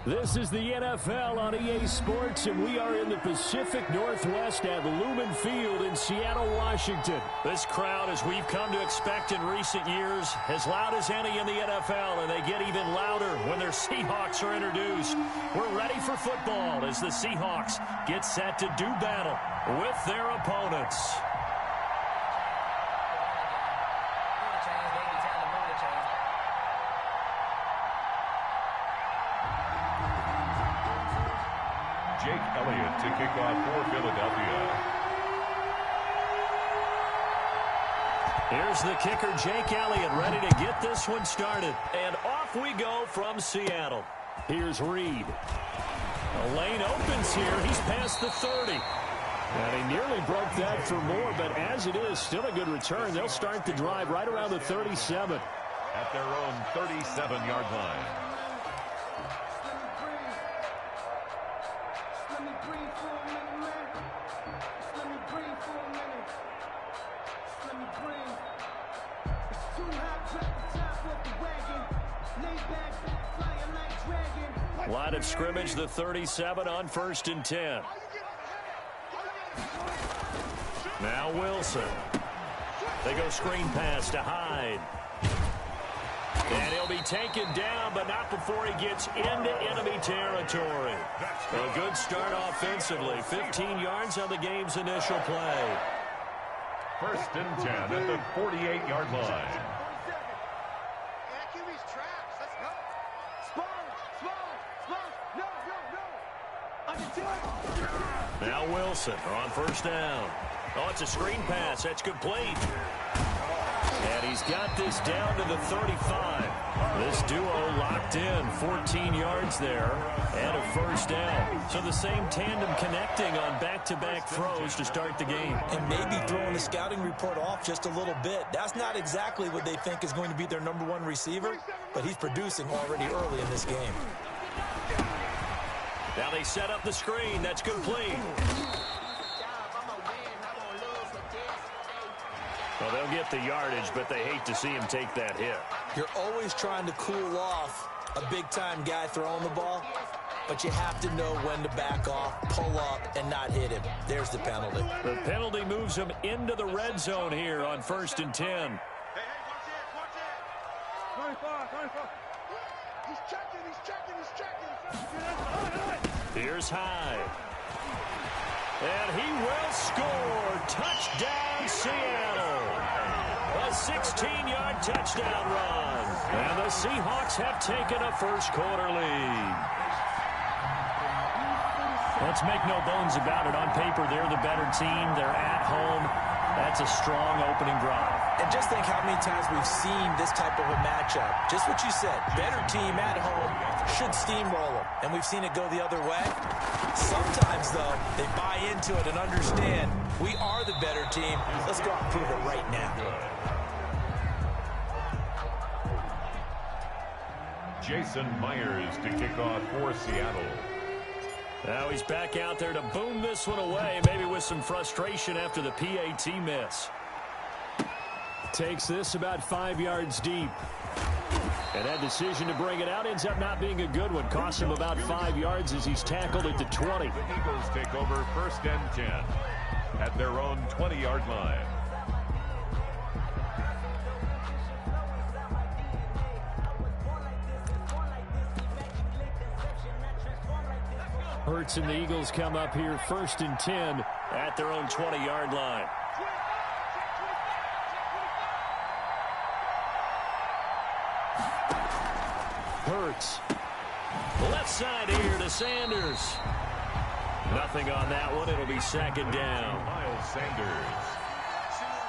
This is the NFL on EA Sports, and we are in the Pacific Northwest at Lumen Field in Seattle, Washington. This crowd, as we've come to expect in recent years, as loud as any in the NFL, and they get even louder when their Seahawks are introduced. We're ready for football as the Seahawks get set to do battle with their opponents. Jake Elliott to kick off for Philadelphia. Here's the kicker, Jake Elliott, ready to get this one started. And off we go from Seattle. Here's Reed. The lane opens here. He's past the 30. And he nearly broke that for more, but as it is, still a good return. They'll start the drive right around the 37. At their own 37-yard line. Line of scrimmage, the 37 on 1st and 10. Now Wilson. They go screen pass to Hyde. And he'll be taken down, but not before he gets into enemy territory. A good start offensively. 15 yards on the game's initial play. 1st and 10 at the 48-yard line. Now Wilson on 1st down. Oh, it's a screen pass. That's complete. And he's got this down to the 35. This duo locked in. 14 yards there and a 1st down. So the same tandem connecting on back-to-back throws to start the game. And maybe throwing the scouting report off just a little bit. That's not exactly what they think is going to be their #1 receiver, but he's producing already early in this game. Now they set up the screen. That's complete. Well, they'll get the yardage, but they hate to see him take that hit. You're always trying to cool off a big-time guy throwing the ball, but you have to know when to back off, pull up, and not hit him. There's the penalty. The penalty moves him into the red zone here on 1st and 10. Hey, watch it. 25. He's checking. Here's Hyde. And he will score. Touchdown, Seattle. A 16-yard touchdown run. And the Seahawks have taken a first-quarter lead. Let's make no bones about it. On paper, they're the better team. They're at home. That's a strong opening drive. And just think how many times we've seen this type of a matchup. Just what you said, better team at home should steamroll them. And we've seen it go the other way. Sometimes, though, they buy into it and understand we are the better team. Let's go out and prove it right now. Jason Myers to kick off for Seattle. Now he's back out there to boom this one away, maybe with some frustration after the PAT miss. Takes this about 5 yards deep. And that decision to bring it out ends up not being a good one. Costs him about 5 yards as he's tackled at the 20. The Eagles take over 1st and 10 at their own 20-yard line. Hurts and the Eagles come up here 1st and 10 at their own 20-yard line. Hurts. Left side here to Sanders. Nothing on that one. It'll be 2nd down. Miles Sanders.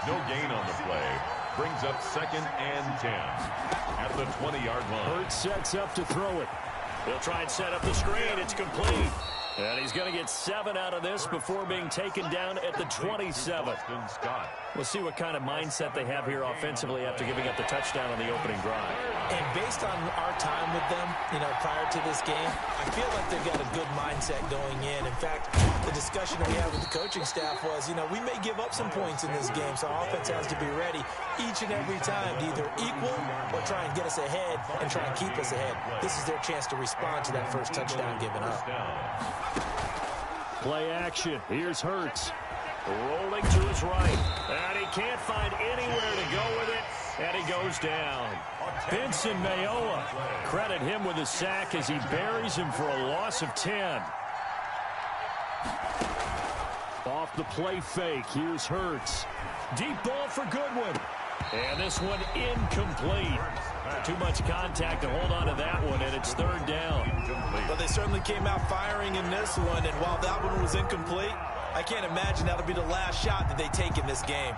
No gain on the play. Brings up 2nd and 10 at the 20-yard line. Hurts sets up to throw it. They'll try and set up the screen. It's complete. And he's going to get 7 out of this before being taken down at the 27. We'll see what kind of mindset they have here offensively after giving up the touchdown on the opening drive. And based on our time with them, prior to this game, I feel like they've got a good mindset going in. In fact, the discussion that we had with the coaching staff was, we may give up some points in this game, so our offense has to be ready each and every time to either equal or try and get us ahead and try and keep us ahead. This is their chance to respond to that first touchdown given up. Play action. Here's Hurts. Rolling to his right. And he can't find anywhere to go with it. And he goes down. Benson Mayowa. Credit him with a sack as he buries him for a loss of 10. Off the play fake. Here's Hurts. Deep ball for Goodwin. And this one incomplete. Too much contact to hold on to that one, and it's 3rd down. But they certainly came out firing in this one, and while that one was incomplete, I can't imagine that'll be the last shot that they take in this game.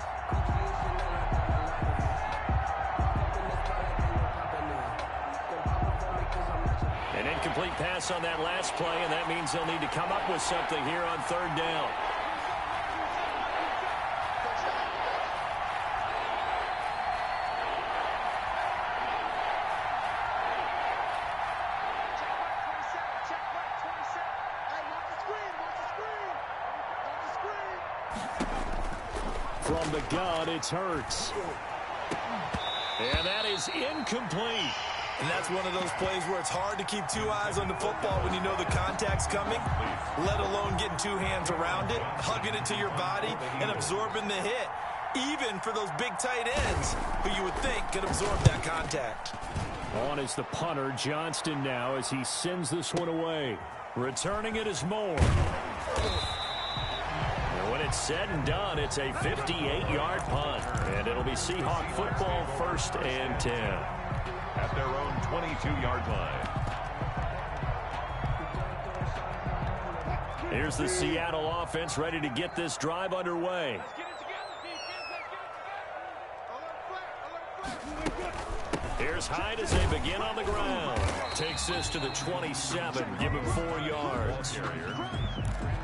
An incomplete pass on that last play, and that means they'll need to come up with something here on 3rd down. From the gun, it's Hurts. And that is incomplete. And that's one of those plays where it's hard to keep 2 eyes on the football when you know the contact's coming, let alone getting 2 hands around it, hugging it to your body, and absorbing the hit, even for those big tight ends who you would think could absorb that contact. On is the punter, Johnston, now as he sends this one away. Returning it is Moore. When it's said and done, it's a 58-yard punt, and it'll be Seahawk football 1st and 10. At their own 22-yard line. Here's the Seattle offense ready to get this drive underway. Here's Hyde as they begin on the ground. Takes this to the 27, give him 4 yards.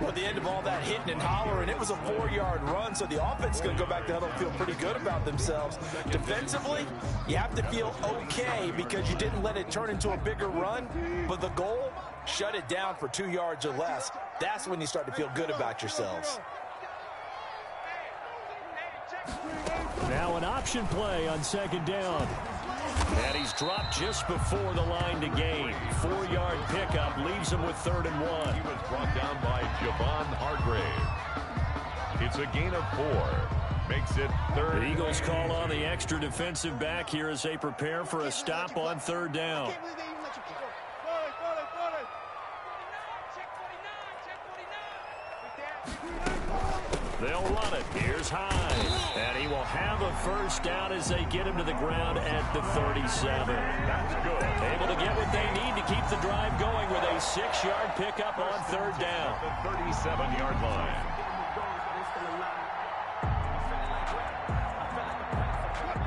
Well, at the end of all that hitting and hollering, it was a 4-yard run, so the offense is going to go back to huddle and feel pretty good about themselves. Defensively, you have to feel okay because you didn't let it turn into a bigger run, but the goal, shut it down for 2 yards or less. That's when you start to feel good about yourselves. Now an option play on 2nd down. And he's dropped just before the line to gain. 4-yard pickup leaves him with 3rd and 1. He was brought down by Javon Hargrave. It's a gain of 4. Makes it 3rd. The Eagles call on the extra defensive back here as they prepare for a stop on 3rd down. They'll run it. Here's Hyde. And he will have a 1st down as they get him to the ground at the 37. That's good. Able to get what they need to keep the drive going with a 6-yard pickup on 3rd down. The 37-yard line.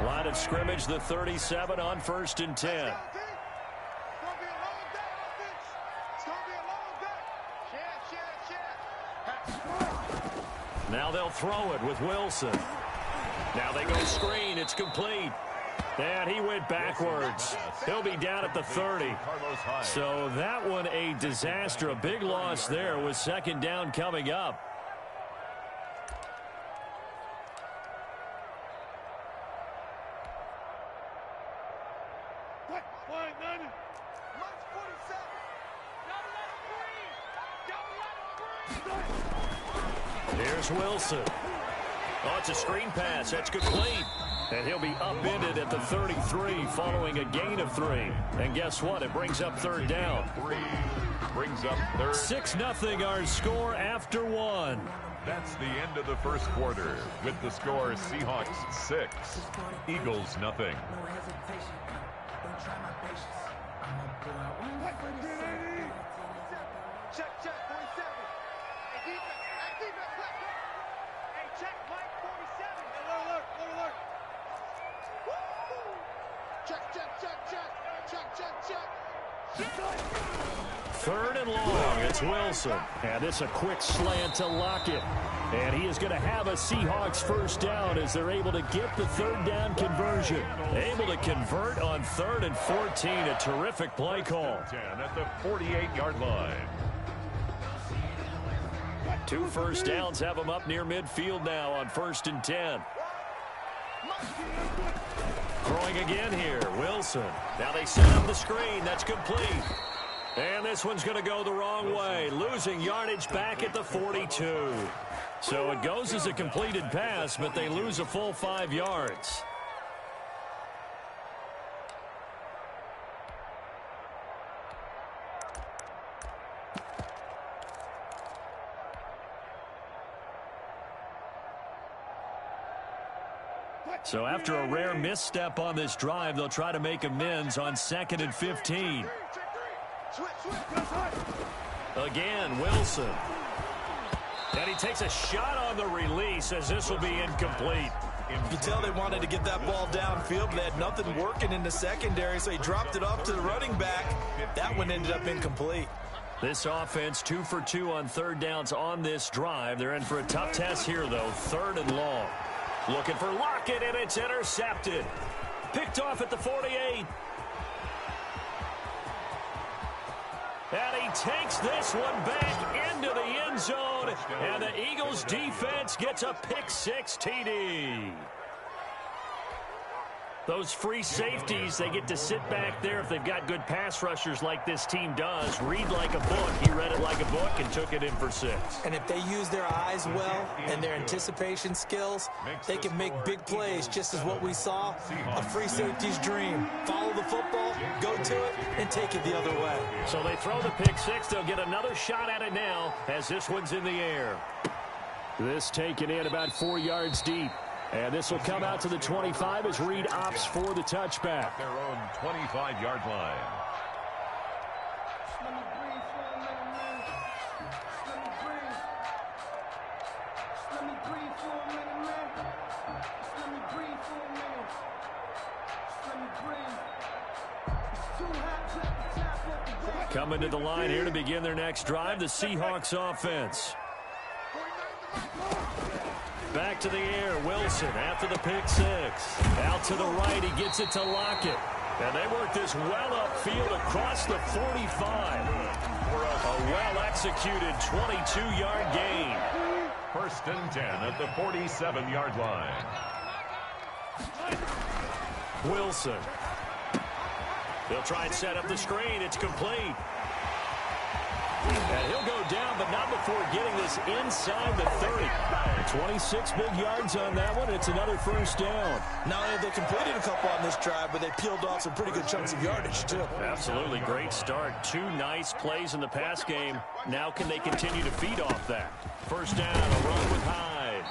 Line of scrimmage, the 37 on 1st and 10. Now they'll throw it with Wilson. Now they go screen. It's complete. And he went backwards. He'll be down at the 30. So that one a disaster. A big loss there with 2nd down coming up. Here's Wilson. Oh, it's a screen pass. That's complete. And he'll be upended at the 33 following a gain of 3. And guess what? It brings up 3rd down. 3 brings up 3rd. 6-0 our score after 1. That's the end of the 1st quarter with the score Seahawks 6, Eagles nothing. Check, 47. Hey, defense. Hey, defense, let's go. Hey, check, Mike, 47. Hey, alert. Woo! Check. Third and long. It's Wilson. And it's a quick slant to Lockett. And he is going to have a Seahawks first down as they're able to get the third down conversion. Able to convert on 3rd and 14. A terrific play call. 10 at the 48-yard line. 2 first downs have them up near midfield now on 1st and 10. Throwing again here, Wilson. Now they set up the screen. That's complete. And this one's going to go the wrong way. Losing yardage back at the 42. So it goes as a completed pass, but they lose a full 5 yards. So after a rare misstep on this drive, they'll try to make amends on 2nd and 15. Again, Wilson. And he takes a shot on the release as this will be incomplete. You can tell they wanted to get that ball downfield, but they had nothing working in the secondary, so he dropped it off to the running back. That one ended up incomplete. This offense 2 for 2 on 3rd downs on this drive. They're in for a tough test here, though. 3rd and long. Looking for Lockett, and it's intercepted. Picked off at the 48. And he takes this one back into the end zone. And the Eagles defense gets a pick-6 TD. Those free safeties, they get to sit back there if they've got good pass rushers like this team does. Read like a book. He read it like a book and took it in for 6. And if they use their eyes well and their anticipation skills, they can make big plays, just as what we saw. A free safety's dream. Follow the football, go to it, and take it the other way. So they throw the pick-6. They'll get another shot at it now as this one's in the air. This taken in about 4 yards deep. And this will come out to the 25 as Reed opts for the touchback. Their own 25-yard line. Coming to the line here to begin their next drive, the Seahawks offense. Back to the air, Wilson after the pick-6. Out to the right, he gets it to Lockett. And they work this well upfield across the 45. For a well-executed 22-yard gain. 1st and 10 at the 47-yard line. Wilson. They'll try and set up the screen. It's complete. And he'll go down, but not before getting this inside the 30. 26 big yards on that one. It's another first down. Not only have they completed a couple on this drive, but they peeled off some pretty good chunks of yardage, too. Absolutely. Great start. 2 nice plays in the pass game. Now can they continue to feed off that? First down, a run with Hyde.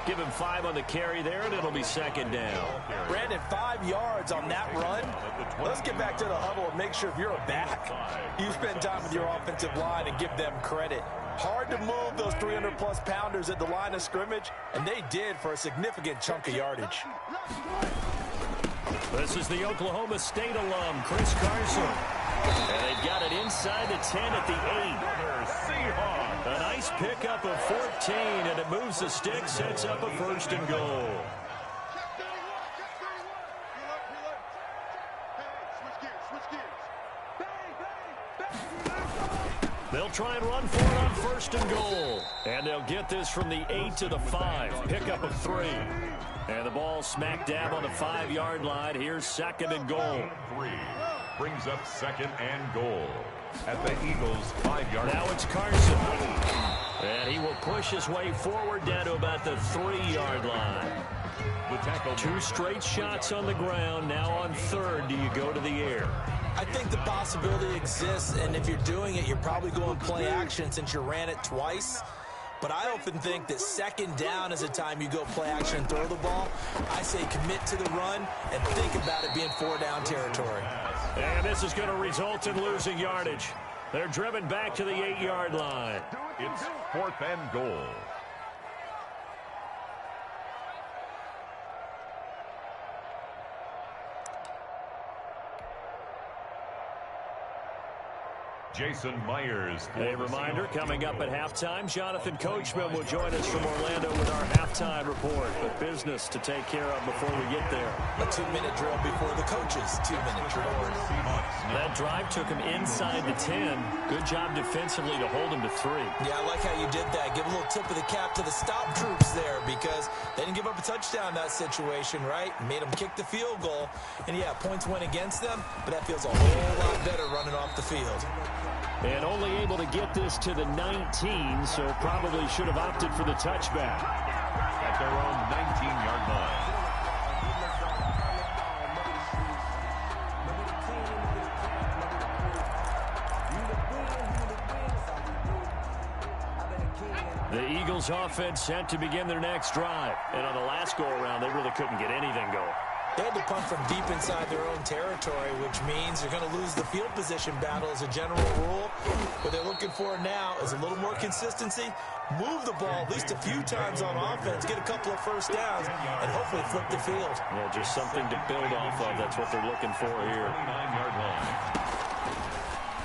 Give him 5 on the carry there, and it'll be 2nd down. Brandon, 5 yards on that run. Let's get back to the huddle and make sure if you're a back, you spend time with your offensive line and give them credit. Hard to move those 300-plus pounders at the line of scrimmage, and they did for a significant chunk of yardage. This is the Oklahoma State alum, Chris Carson. And they've got it inside the 10 at the 8. A nice pickup of 14, and it moves the stick, sets up a 1st and goal. They'll try and run for it on 1st and goal. And they'll get this from the 8 to the 5. Pickup of 3. And the ball smack dab on the 5-yard line. Here's 2nd and goal. 3 brings up 2nd and goal at the Eagles' 5-yard line. Now it's Carson. And he will push his way forward down to about the 3-yard line. The tackle. 2 straight shots on the ground. Now on 3rd, do you go to the air? I think the possibility exists, and if you're doing it, you're probably going play action since you ran it twice. But I often think that 2nd down is the time you go play action and throw the ball. I say commit to the run and think about it being 4-down territory. And this is going to result in losing yardage. They're driven back to the 8-yard line. It's 4th and goal. Jason Myers. A reminder, coming up at halftime, Jonathan Coachman will join us from Orlando with our halftime report. But business to take care of before we get there. A 2-minute drill before the coaches' 2-minute drill. That drive took him inside the 10. Good job defensively to hold him to 3. Yeah, I like how you did that. Give a little tip of the cap to the stop troops there because they didn't give up a touchdown in that situation, right? Made them kick the field goal. And, yeah, points went against them, but that feels a whole lot better running off the field. And only able to get this to the 19, so probably should have opted for the touchback. At their own 19-yard line. The Eagles offense set to begin their next drive. And on the last go-around, they really couldn't get anything going. They had to punt from deep inside their own territory, which means they're going to lose the field position battle as a general rule. What they're looking for now is a little more consistency, move the ball at least a few times on offense, get a couple of first downs, and hopefully flip the field. Yeah, just something to build off of. That's what they're looking for here. 29-yard line.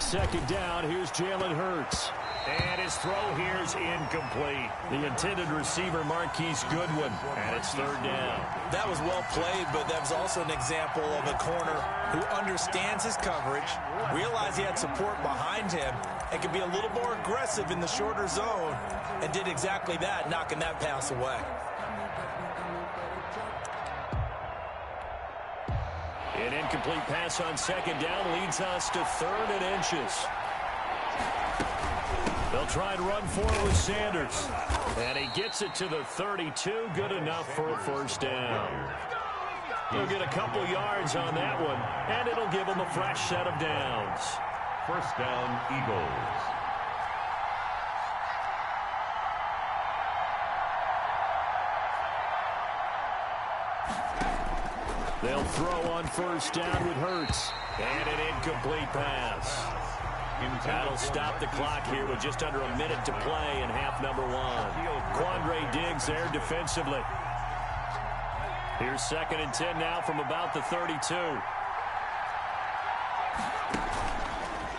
Second down, here's Jalen Hurts. And his throw here's incomplete. The intended receiver, Marquise Goodwin, and it's third down. That was well played, but that was also an example of a corner who understands his coverage, realized he had support behind him, and could be a little more aggressive in the shorter zone, and did exactly that, knocking that pass away. An incomplete pass on second down leads us to 3rd and inches. They'll try and run forward with Sanders. And he gets it to the 32. Good enough for a first down. He'll get a couple yards on that one, and it'll give him a fresh set of downs. First down, Eagles. They'll throw on first down with Hurts. And an incomplete pass. That'll stop the clock here with just under a minute to play in half number 1. Quandre Diggs there defensively. Here's 2nd and 10 now from about the 32.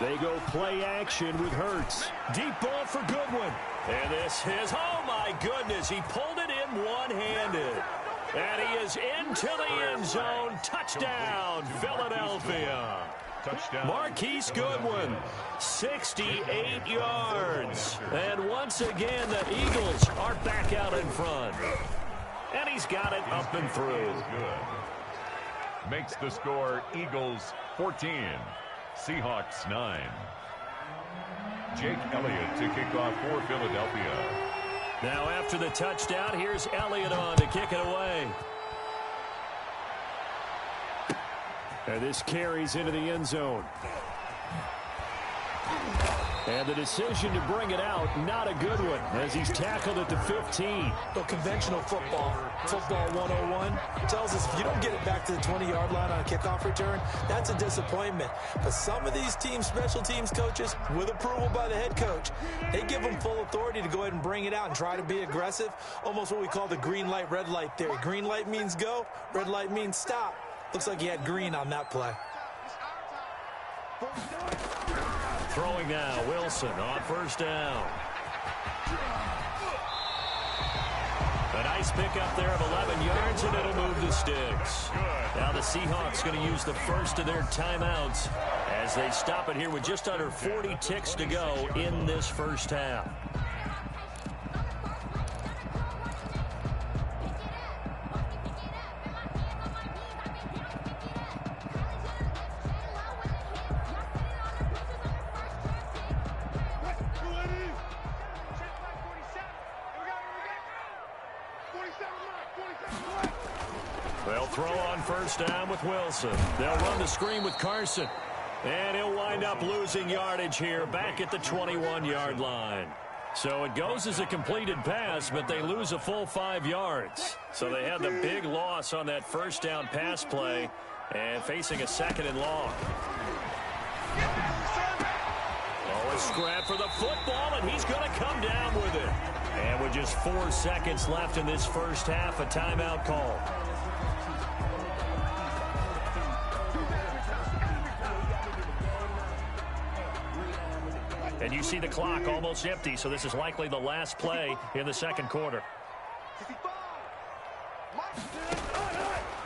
They go play action with Hurts. Deep ball for Goodwin. And this is, oh my goodness, he pulled it in one-handed. And he is into the end zone. Touchdown, Philadelphia. Touchdown. Marquise Goodwin, 68 yards. And once again, the Eagles are back out in front. And he's got it up and through. Good. Makes the score Eagles 14, Seahawks 9. Jake Elliott to kick off for Philadelphia. Now after the touchdown, here's Elliott on to kick it away. And this carries into the end zone. And the decision to bring it out, not a good one, as he's tackled at the 15. Well, conventional football 101, tells us if you don't get it back to the 20-yard line on a kickoff return, that's a disappointment. But some of these teams, special teams coaches, with approval by the head coach, they give them full authority to go ahead and bring it out and try to be aggressive, almost what we call the green light, red light theory. Green light means go, red light means stop. Looks like he had green on that play. Throwing now, Wilson on first down. A nice pickup there of 11 yards, and it'll move the sticks. Now the Seahawks going to use the first of their timeouts as they stop it here with just under 40 ticks to go in this first half. They'll throw on first down with Wilson. They'll run the screen with Carson. And he'll wind up losing yardage here back at the 21-yard line. So it goes as a completed pass, but they lose a full 5 yards. So they had the big loss on that first down pass play and facing a second and long. Oh, a scrap for the football, and he's going to come down with it. And with just 4 seconds left in this first half, a timeout call. And you see the clock almost empty, so this is likely the last play in the second quarter.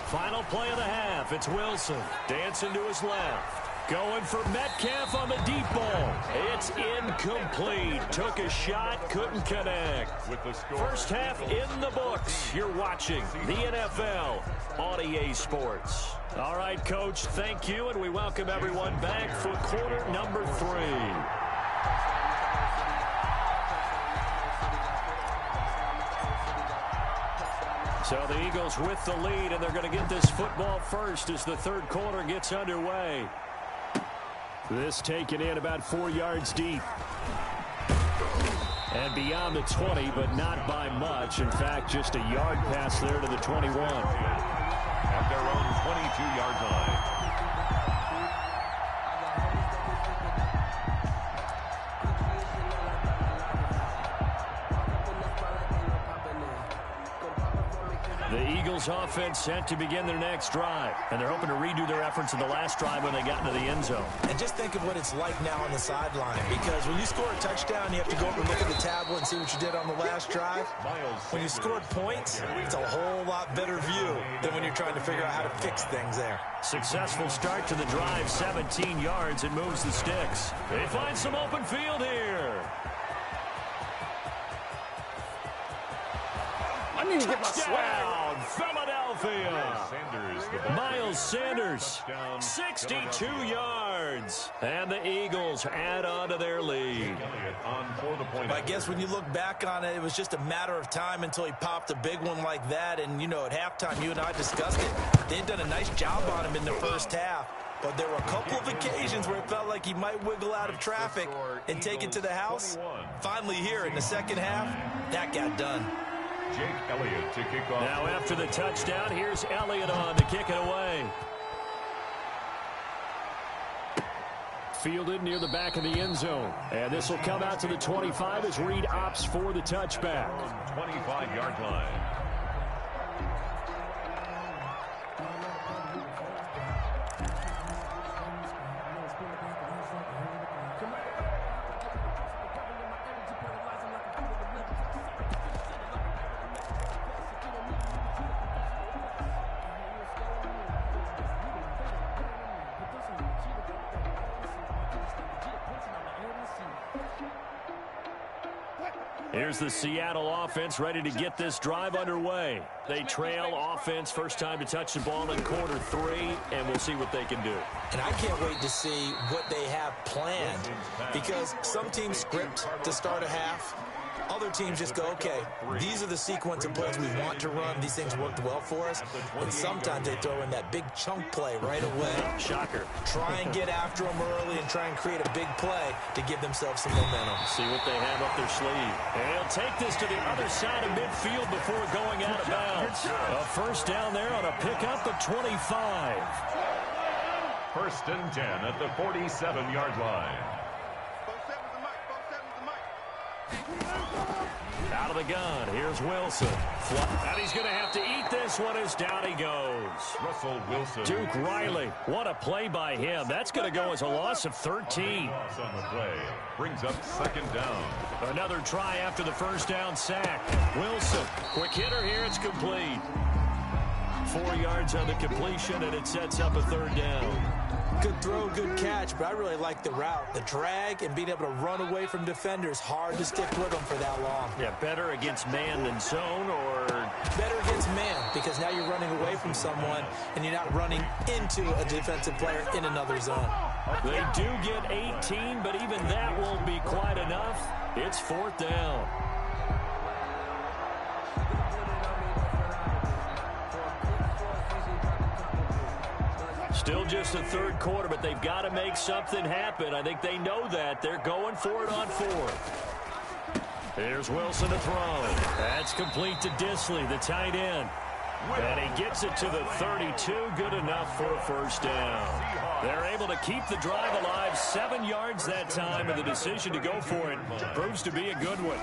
Final play of the half. It's Wilson dancing to his left. Going for Metcalf on the deep ball. It's incomplete. Took a shot, couldn't connect. First half in the books. You're watching the NFL on EA Sports. All right, Coach, thank you, and we welcome everyone back for quarter number 3. So the Eagles with the lead, and they're going to get this football first as the third quarter gets underway. This taken in about 4 yards deep. And beyond the 20, but not by much. In fact, just a yard pass there to the 21. At their own 22-yard line. The Eagles offense set to begin their next drive, and they're hoping to redo their efforts in the last drive when they got into the end zone. And just think of what it's like now on the sideline, because when you score a touchdown, you have to go over and look at the tablet and see what you did on the last drive. When you scored points, it's a whole lot better view than when you're trying to figure out how to fix things there. Successful start to the drive, 17 yards, and moves the sticks. They find some open field here. I need to get my swag. Philadelphia. Miles Sanders, 62 yards. And the Eagles add on to their lead. I guess when you look back on it, it was just a matter of time until he popped a big one like that. And, you know, at halftime, you and I discussed it. They had done a nice job on him in the first half. But there were a couple of occasions where it felt like he might wiggle out of traffic and take it to the house. Finally here in the second half, that got done. Jake Elliott to kick off. Now after the touchdown, here's Elliott on to kick it away. Fielded near the back of the end zone. And this will come out to the 25 as Reed opts for the touchback. 25-yard line. Here's the Seattle offense ready to get this drive underway. They trail offense first time to touch the ball in quarter 3, and we'll see what they can do. And I can't wait to see what they have planned, because some teams script to start a half. Other teams just go, okay, these are the sequence of plays we want to run. These things worked well for us. And sometimes they throw in that big chunk play right away. Shocker. Try and get after them early and try and create a big play to give themselves some momentum. See what they have up their sleeve. And he'll take this to the other side of midfield before going out of bounds. A first down there on a pickup of 25. First and 10 at the 47-yard line. Out of the gun, here's Wilson. And he's going to have to eat this one as down he goes. Russell Wilson. Duke Riley, what a play by him. That's going to go as a loss of 13. Loss on the play. Brings up second down. Another try after the first down sack. Wilson, quick hitter here, it's complete. 4 yards on the completion, and it sets up a third down. Good throw, good catch, but I really like the route. The drag and being able to run away from defenders, hard to stick with them for that long. Yeah, better against man than zone, or better against man, because now you're running away from someone and you're not running into a defensive player in another zone. They do get 18, but even that won't be quite enough. It's fourth down. Still just the third quarter, but they've got to make something happen. I think they know that. They're going for it on fourth. Here's Wilson to throw. That's complete to Disley, the tight end. And he gets it to the 32. Good enough for a first down. They're able to keep the drive alive. 7 yards that time, and the decision to go for it proves to be a good one.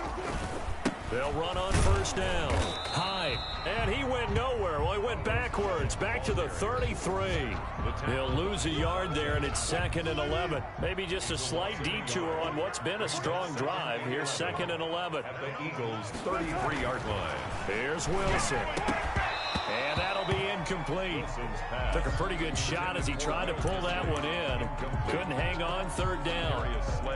They'll run on first down. Hyde. And he went nowhere. Well, he went backwards. Back to the 33. He'll lose a yard there, and it's 2nd and 11. Maybe just a slight detour on what's been a strong drive. Here's 2nd and 11. At the Eagles' 33-yard line. Here's Wilson. And that'll be incomplete. Took a pretty good shot as he tried to pull that one in. Couldn't hang on, 3rd down.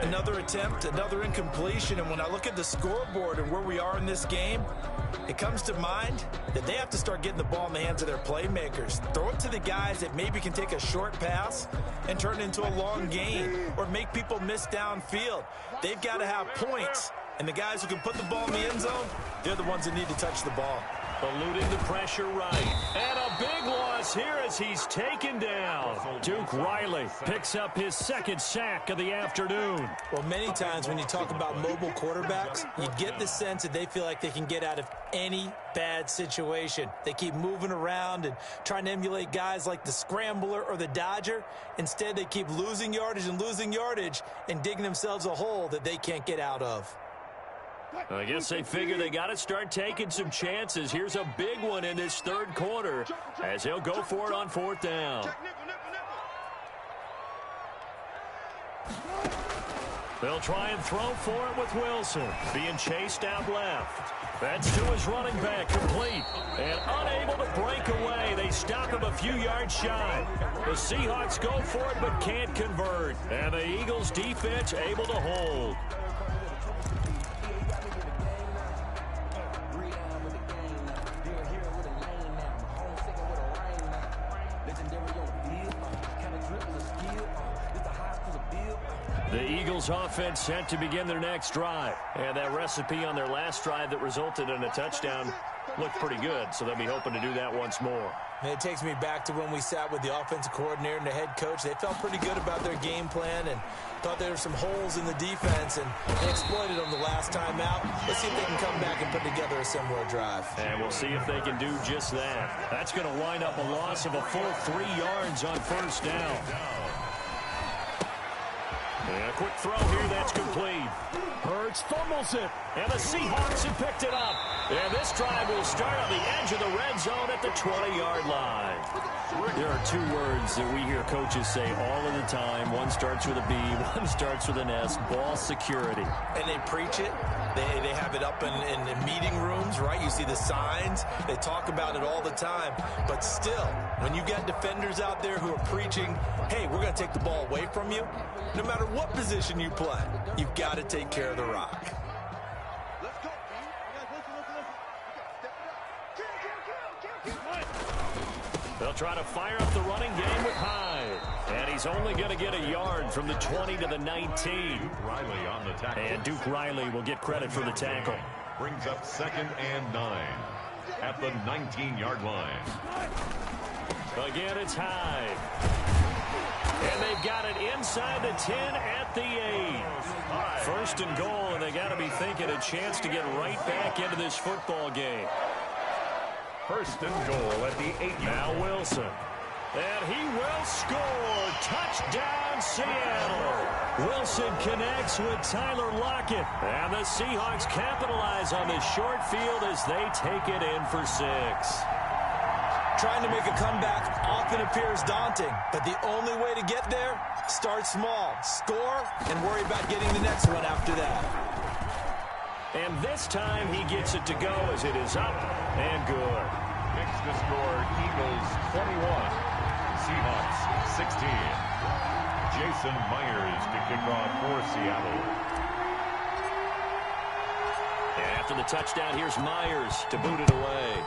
Another attempt, another incompletion, and when I look at the scoreboard and where we are in this game, it comes to mind that they have to start getting the ball in the hands of their playmakers. Throw it to the guys that maybe can take a short pass and turn it into a long gain or make people miss downfield. They've got to have points, and the guys who can put the ball in the end zone, they're the ones that need to touch the ball. Eluding the pressure right. And a big loss here as he's taken down. Duke Riley picks up his 2nd sack of the afternoon. Well, many times when you talk about mobile quarterbacks, you get the sense that they feel like they can get out of any bad situation. They keep moving around and trying to emulate guys like the scrambler or the dodger. Instead, they keep losing yardage and digging themselves a hole that they can't get out of. I guess they figure they got to start taking some chances. Here's a big one in this 3rd quarter as he'll go for it on 4th down. They'll try and throw for it with Wilson. Being chased out left. That's to his running back, complete. And unable to break away. They stop him a few yards shy. The Seahawks go for it but can't convert. And the Eagles defense able to hold. The Eagles offense set to begin their next drive. And that recipe on their last drive that resulted in a touchdown looked pretty good, so they'll be hoping to do that once more. And it takes me back to when we sat with the offensive coordinator and the head coach. They felt pretty good about their game plan and thought there were some holes in the defense, and they exploited them the last time out. Let's see if they can come back and put together a similar drive. And we'll see if they can do just that. That's going to wind up a loss of a full 3 yards on first down. And a quick throw here, that's complete. Hurts fumbles it, and the Seahawks have picked it up. And this drive will start on the edge of the red zone at the 20-yard line. There are 2 words that we hear coaches say all of the time. One starts with a B, one starts with an S, ball security. And they preach it. They have it up in meeting rooms, right? You see the signs. They talk about it all the time. But still, when you got defenders out there who are preaching, hey, we're going to take the ball away from you, no matter what position you play, you've got to take care of the rock. Let's go, man. You guys listen. Step it up. They'll try to fire up the running game with Hyde. And he's only going to get a yard from the 20 to the 19. Riley on the tackle. And Duke Riley will get credit for the tackle. Brings up 2nd and 9 at the 19-yard line. Again, it's Hyde. And they've got it inside the 10 at the 8. 1st and goal, and they got to be thinking a chance to get right back into this football game. 1st and goal at the 8. Now Wilson. And he will score. Touchdown, Seattle. Wilson connects with Tyler Lockett. And the Seahawks capitalize on this short field as they take it in for 6. Trying to make a comeback often appears daunting, but the only way to get there, start small, score, and worry about getting the next one after that. And this time he gets it to go as it is up and good. Makes the score Eagles 21, Seahawks 16. Jason Myers to kick off for Seattle. And after the touchdown, here's Myers to boot it away.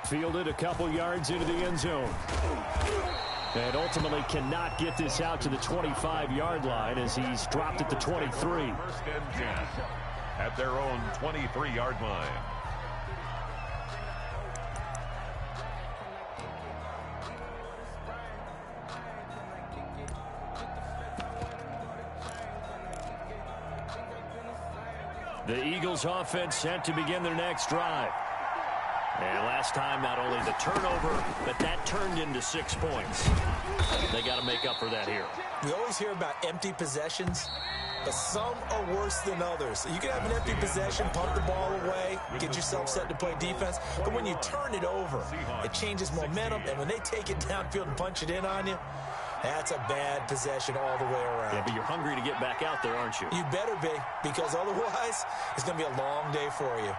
Fielded a couple yards into the end zone. And ultimately cannot get this out to the 25-yard line as he's dropped at the 23. 1st and 10 at their own 23-yard line. The Eagles offense set to begin their next drive. And last time, not only the turnover, but that turned into 6 points. They got to make up for that here. We always hear about empty possessions. but some are worse than others. You can have an empty possession, pump the ball away, get yourself set to play defense, but when you turn it over, it changes momentum, and when they take it downfield and punch it in on you, that's a bad possession all the way around. Yeah, but you're hungry to get back out there, aren't you? You better be, because otherwise, it's going to be a long day for you.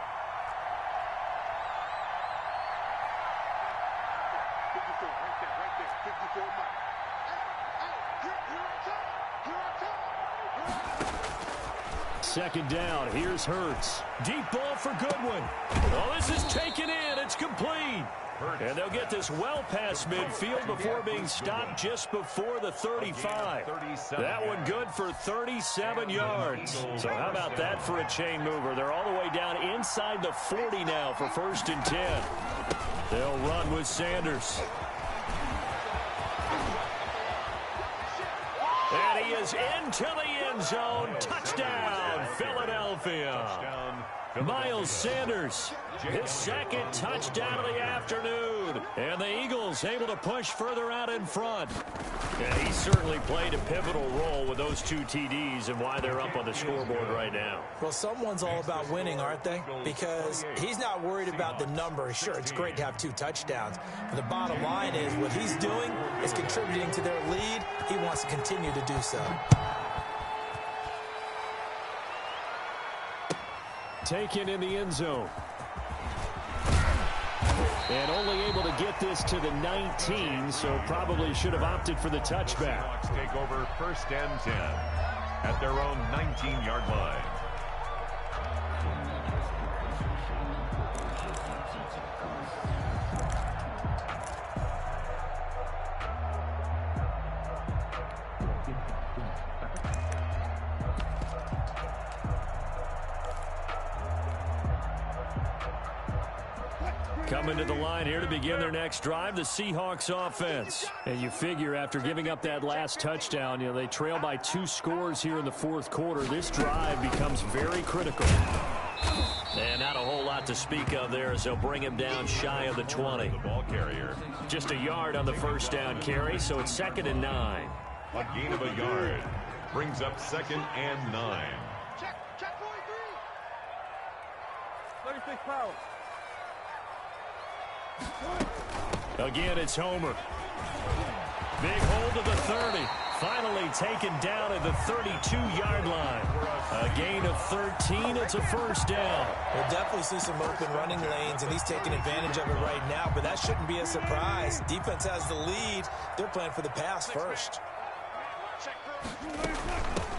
Second down, here's Hurts. Deep ball for Goodwin. Oh, this is taken in. It's complete. And they'll get this well past midfield before being stopped just before the 35. That one good for 37 yards. So how about that for a chain mover? They're all the way down inside the 40 now for 1st and 10. They'll run with Sanders. And he is into the end zone. Touchdown, Philadelphia. Miles Sanders, his 2nd touchdown of the afternoon. And the Eagles able to push further out in front. Yeah, he certainly played a pivotal role with those 2 TDs and why they're up on the scoreboard right now. Well, someone's all about winning, aren't they? Because he's not worried about the number. Sure, it's great to have 2 touchdowns. But the bottom line is what he's doing is contributing to their lead. He wants to continue to do so. Taken in the end zone. And only able to get this to the 19, so probably should have opted for the touchback. Seahawks take over 1st and 10 at their own 19-yard line. Coming to the line here to begin their next drive, the Seahawks offense. And you figure after giving up that last touchdown, they trail by 2 scores here in the 4th quarter. This drive becomes very critical. And not a whole lot to speak of there as they'll bring him down shy of the 20. The ball carrier. Just a yard on the 1st down carry, so it's 2nd and 9. A gain of a yard brings up 2nd and 9. Check 43. 36 power. Again, it's Homer. Big hold of the 30. Finally taken down at the 32-yard line. A gain of 13. It's a 1st down. We'll definitely see some open running lanes, and he's taking advantage of it right now, but that shouldn't be a surprise. Defense has the lead. They're playing for the pass first.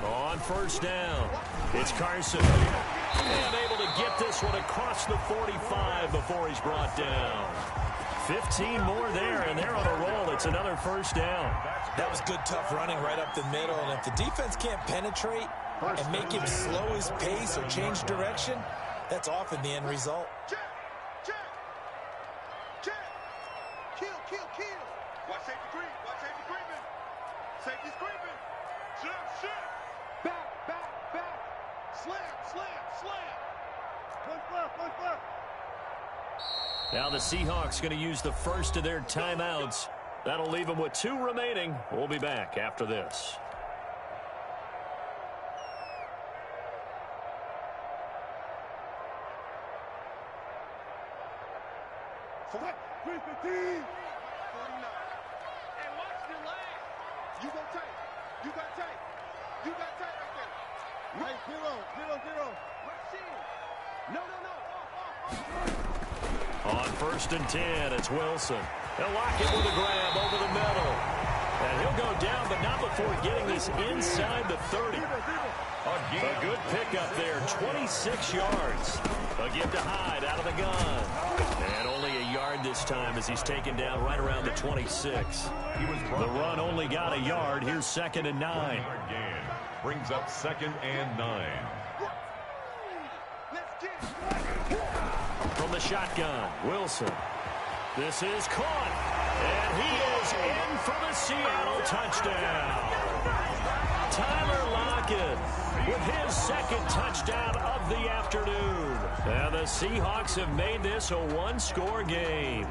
On 1st down, it's Carson. And able to get this one across the 45 before he's brought down. 15 more there, and they're on a roll. It's another 1st down. That was good, tough running right up the middle, and if the defense can't penetrate and make him slow his pace or change direction, that's often the end result. Check. Kill. Watch safety creep. Safety's creeping. Check. Back. Slam. Push left. Now the Seahawks going to use the 1st of their timeouts. That'll leave them with 2 remaining. We'll be back after this. Select 315. 49. And watch the leg. You got tight right there. Hey, zero. Let's see. No. On 1st and 10, it's Wilson. They'll lock it with a grab over the middle. And he'll go down, but not before getting this inside the 30. A good pickup there, 26 yards. A give to Hyde out of the gun. And only a yard this time as he's taken down right around the 26. The run only got a yard. Here's 2nd and 9. Brings up 2nd and 9. From the shotgun, Wilson. This is caught. And he is in for the Seattle touchdown. Tyler Lockett with his 2nd touchdown of the afternoon. And the Seahawks have made this a 1-score game.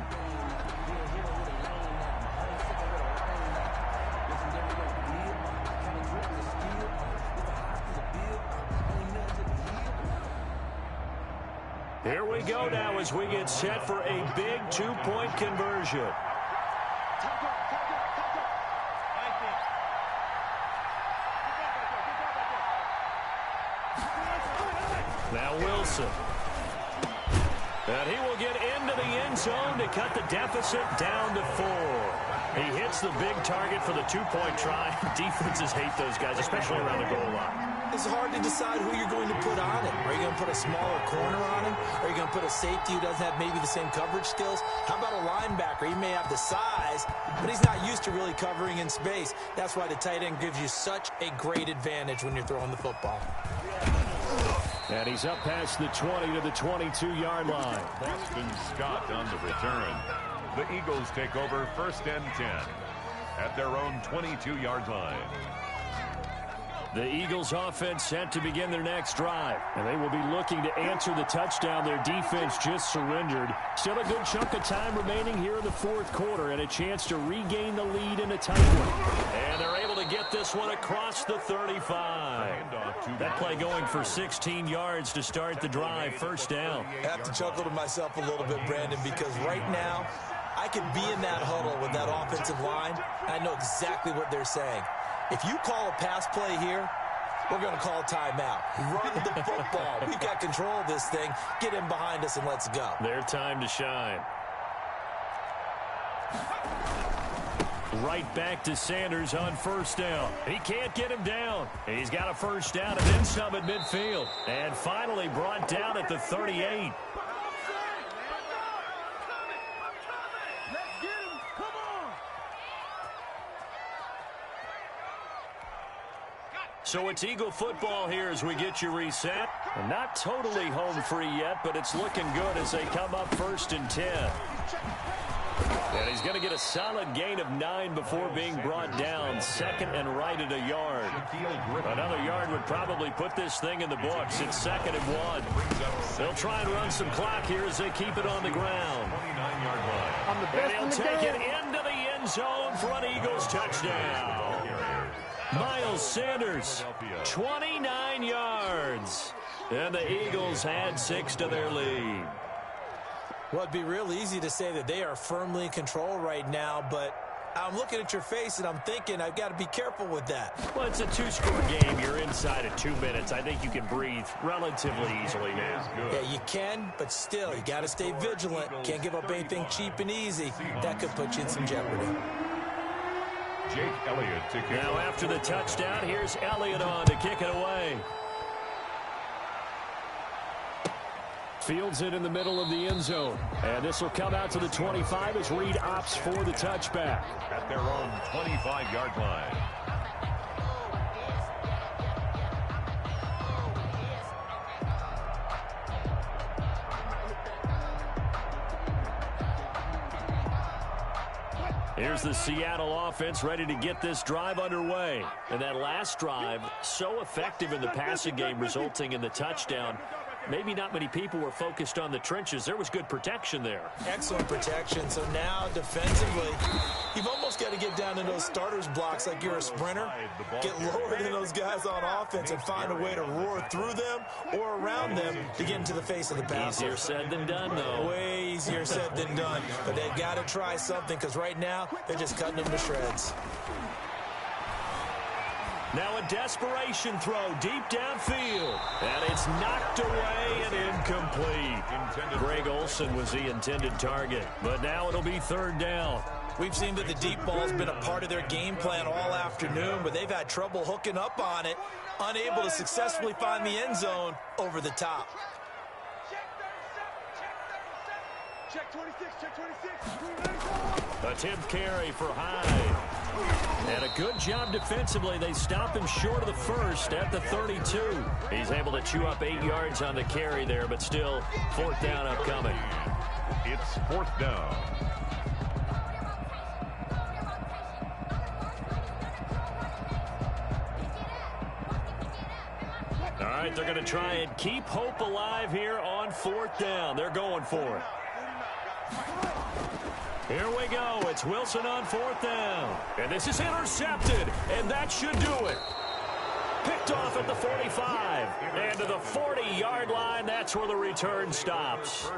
Here we go now as we get set for a big two-point conversion. Now Wilson. And he will get into the end zone to cut the deficit down to 4. He hits the big target for the two-point try. Defenses hate those guys, especially around the goal line. It's hard to decide who you're going to put on him. Are you going to put a smaller corner on him? Are you going to put a safety who doesn't have maybe the same coverage skills? How about a linebacker? He may have the size, but he's not used to really covering in space. That's why the tight end gives you such a great advantage when you're throwing the football. And he's up past the 20 to the 22-yard line. Preston Scott on the return. The Eagles take over 1st and 10 at their own 22-yard line. The Eagles offense set to begin their next drive, and they will be looking to answer the touchdown their defense just surrendered. Still a good chunk of time remaining here in the 4th quarter and a chance to regain the lead in a tight one. And they're able to get this one across the 35. That play going for 16 yards to start the drive. 1st down. I have to chuckle to myself a little bit, Brandon, because right now I could be in that huddle with that offensive line. I know exactly what they're saying. If you call a pass play here, we're going to call a timeout. Run the football. We've got control of this thing. Get in behind us and let's go. Their time to shine. Right back to Sanders on 1st down. He can't get him down. He's got a 1st down and then some at midfield. And finally brought down at the 38. So it's Eagle football here as we get you reset. Not totally home free yet, but it's looking good as they come up 1st and 10. And he's going to get a solid gain of 9 before being brought down. 2nd and right at a yard. Another yard would probably put this thing in the books. It's 2nd and 1. They'll try and run some clock here as they keep it on the ground. 29-yard line. I'm the best And he'll take it into the end zone for an Eagles touchdown. Miles Sanders, 29 yards. And the Eagles add 6 to their lead. Well, it'd be real easy to say that they are firmly in control right now, but I'm looking at your face and I'm thinking I've got to be careful with that. Well, it's a 2-score game. You're inside of 2 minutes. I think you can breathe relatively easily now. Yeah, you can, but still, you got to stay vigilant. Can't give up anything cheap and easy. That could put you in some jeopardy. Jake Elliott to kick. Now after the touchdown, here's Elliott on to kick it away. Fields it in the middle of the end zone. And this will come out to the 25 as Reed opts for the touchback. At their own 25-yard line. Here's the Seattle offense ready to get this drive underway. And that last drive, so effective in the passing game, resulting in the touchdown. Maybe not many people were focused on the trenches. There was good protection there. Excellent protection. So now defensively, you've almost got to get down in those starters blocks like you're a sprinter. Get lower than those guys on offense and find a way to roar through them or around them to get into the face of the passer. Easier said than done, though. Way easier said than done. But they've got to try something because right now they're just cutting them to shreds. Now a desperation throw deep downfield. And it's knocked away and incomplete. Greg Olsen was the intended target. But now it'll be 3rd down. We've seen that the deep ball's been a part of their game plan all afternoon, but they've had trouble hooking up on it, unable to successfully find the end zone over the top. Check 26, check 26. A 10th carry for Hyde. And a good job defensively. They stop him short of the 1st at the 32. He's able to chew up 8 yards on the carry there, but still 4th down upcoming. It's 4th down. All right, they're going to try and keep hope alive here on 4th down. They're going for it. Here we go. It's Wilson on 4th down. And this is intercepted. And that should do it. Picked off at the 45. And to the 40-yard line, that's where the return stops.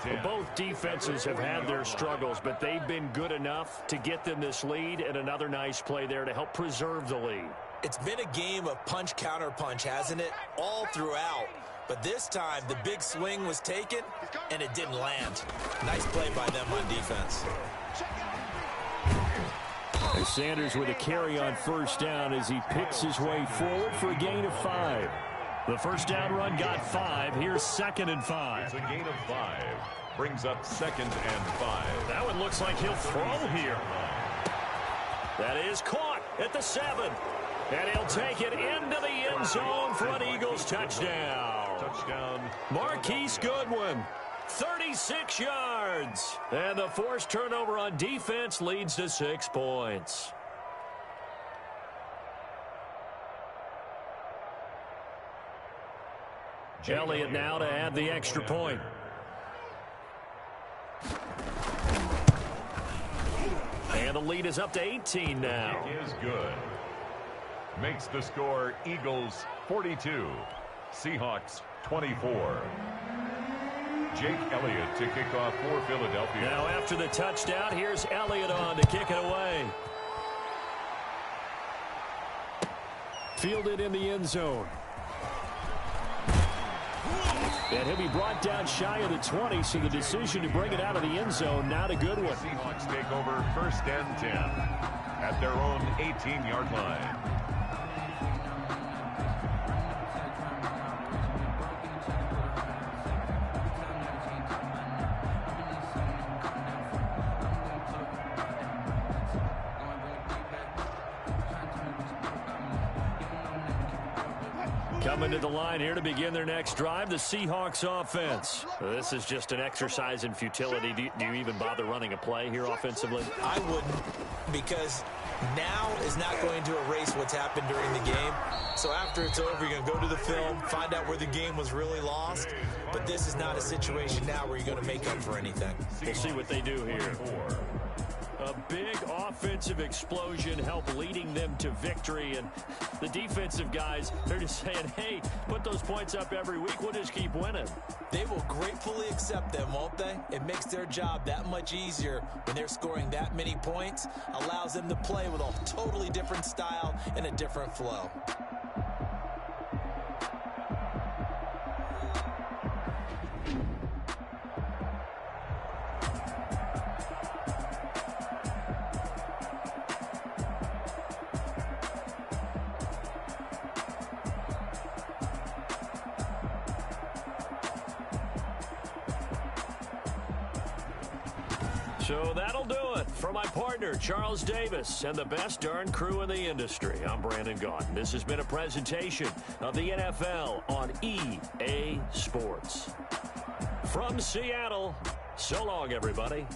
Well, both defenses have had their struggles, but they've been good enough to get them this lead, and another nice play there to help preserve the lead. It's been a game of punch-counter-punch, hasn't it? All throughout. But this time, the big swing was taken, and it didn't land. Nice play by them on defense. And Sanders with a carry on first down as he picks his way forward for a gain of 5. The first down run got 5. Here's 2nd and 5. It's a gain of 5. Brings up 2nd and 5. That one looks like he'll throw here. That is caught at the 7. And he'll take it into the end zone for an Eagles touchdown. Touchdown. Marquise Goodwin, 36 yards. And the forced turnover on defense leads to 6 points. Elliott now to add the extra point. And the lead is up to 18 now. It is good. Makes the score Eagles 42, Seahawks 24. Jake Elliott to kick off for Philadelphia. Now after the touchdown, here's Elliott on to kick it away. Fielded in the end zone. And he'll be brought down shy of the 20, so the decision to bring it out of the end zone, not a good one. Seahawks take over 1st and 10 at their own 18-yard line. Coming to the line here to begin their next drive, the Seahawks offense. This is just an exercise in futility. Do you even bother running a play here offensively? I wouldn't, because now is not going to erase what's happened during the game. So after it's over, you're going to go to the film, find out where the game was really lost. But this is not a situation now where you're going to make up for anything. We'll see what they do here. A big offensive explosion helped leading them to victory, and the defensive guys, they're just saying, hey, put those points up every week, we'll just keep winning. They will gratefully accept them, won't they? It makes their job that much easier when they're scoring that many points, allows them to play with a totally different style and a different flow. So that'll do it for my partner, Charles Davis, and the best darn crew in the industry. I'm Brandon Gaudin. This has been a presentation of the NFL on EA Sports. From Seattle, so long, everybody.